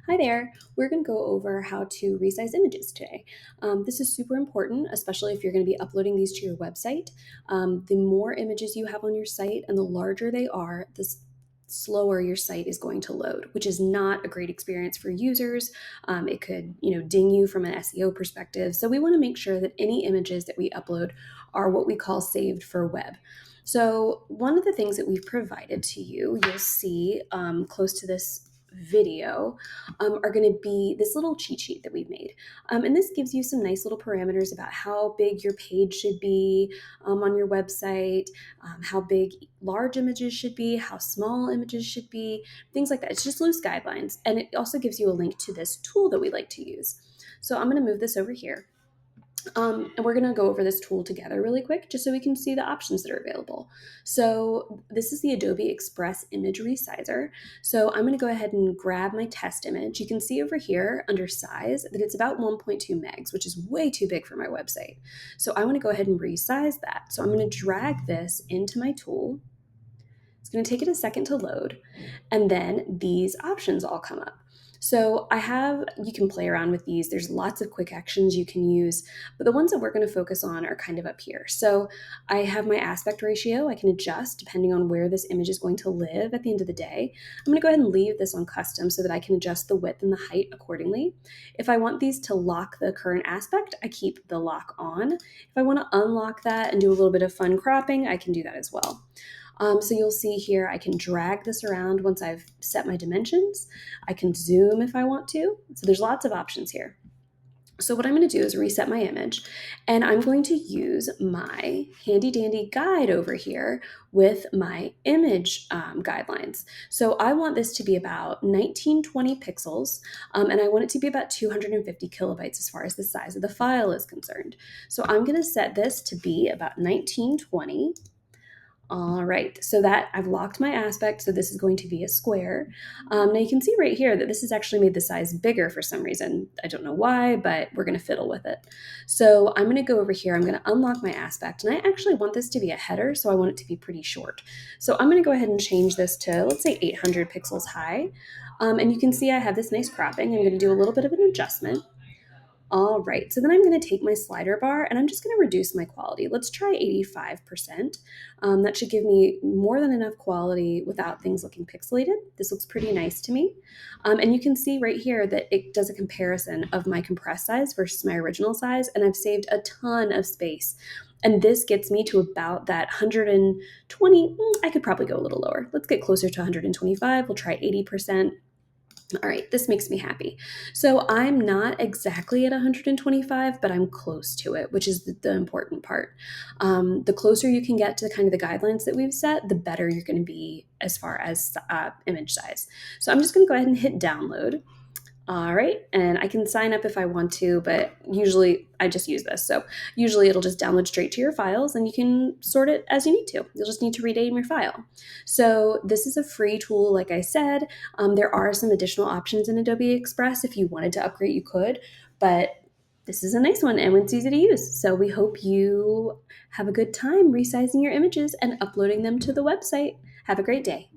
Hi there. We're going to go over how to resize images today. This is super important, especially if you're going to be uploading these to your website. The more images you have on your site and the larger they are, slower your site is going to load, which is not a great experience for users. It could, ding you from an SEO perspective. So we want to make sure that any images that we upload are what we call saved for web. So one of the things that we've provided to you, you'll see close to this video are going to be this little cheat sheet that we've made. And this gives you some nice little parameters about how big your page should be on your website, how big large images should be, how small images should be, things like that. It's just loose guidelines. And it also gives you a link to this tool that we like to use. So I'm going to move this over here. And we're going to go over this tool together really quick just so we can see the options that are available. So this is the Adobe Express Image Resizer. So I'm going to go ahead and grab my test image. You can see over here under size that it's about 1.2 megs, which is way too big for my website. So I want to go ahead and resize that. So I'm going to drag this into my tool. It's going to take it a second to load, and then these options all come up. So you can play around with these. There's lots of quick actions you can use, but the ones that we're going to focus on are kind of up here. So I have my aspect ratio. I can adjust depending on where this image is going to live at the end of the day. I'm going to go ahead and leave this on custom so that I can adjust the width and the height accordingly. If I want these to lock the current aspect, I keep the lock on. If I want to unlock that and do a little bit of fun cropping, I can do that as well. So you'll see here, I can drag this around once I've set my dimensions. I can zoom if I want to. So there's lots of options here. So what I'm going to do is reset my image, and I'm going to use my handy dandy guide over here with my image guidelines. So I want this to be about 1920 pixels, and I want it to be about 250 kilobytes as far as the size of the file is concerned. So I'm going to set this to be about 1920. All right, so that I've locked my aspect, so this is going to be a square. Now you can see right here that this has actually made the size bigger for some reason. I don't know why, but we're gonna fiddle with it. So I'm gonna go over here, I'm gonna unlock my aspect, and I actually want this to be a header, so I want it to be pretty short. So I'm gonna go ahead and change this to, let's say 800 pixels high. And you can see I have this nice cropping. I'm gonna do a little bit of an adjustment. All right, so then I'm going to take my slider bar and I'm just going to reduce my quality. Let's try 85%. That should give me more than enough quality without things looking pixelated. This looks pretty nice to me. And you can see right here that it does a comparison of my compressed size versus my original size, and I've saved a ton of space. And this gets me to about that 120. I could probably go a little lower. Let's get closer to 125. We'll try 80%. All right, this makes me happy. So I'm not exactly at 125, but I'm close to it, which is the important part. The closer you can get to kind of the guidelines that we've set, the better you're going to be as far as image size. So I'm just going to go ahead and hit download. All right, and I can sign up if I want to, but usually I just use this. So usually it'll just download straight to your files and you can sort it as you need to. You'll just need to rename your file. So this is a free tool, like I said. There are some additional options in Adobe Express. If you wanted to upgrade, you could, but this is a nice one and it's easy to use. So we hope you have a good time resizing your images and uploading them to the website. Have a great day.